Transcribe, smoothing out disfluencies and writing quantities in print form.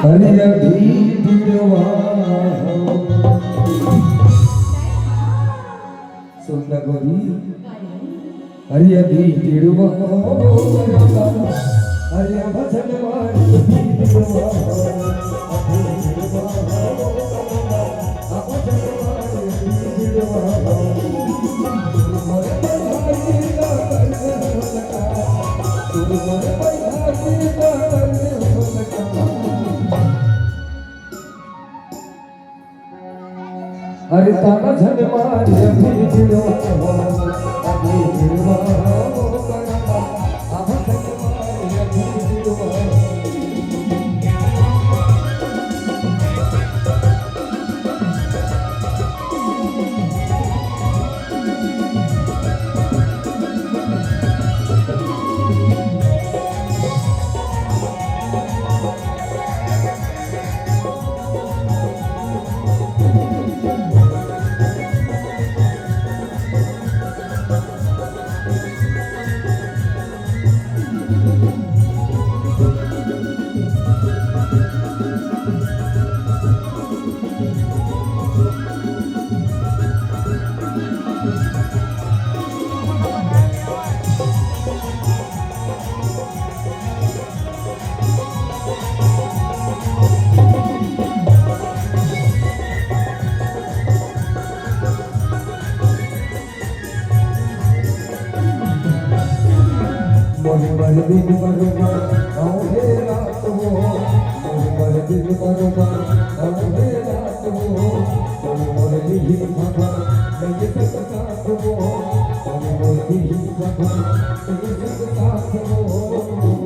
हरिया भीड़वा सुनना गोरी हरिया भीड़वा हरिया भजन वाली भीड़वा अरे ताना झन मारे भीड़ो अभी भीड़वा अब झन मारे भीड़वा मन दिन बरोबर औहे रात हो मन दिन बरोबर औहे रात हो मन दिही खबर नहीं सकता हो मन दिही खबर नहीं सकता हो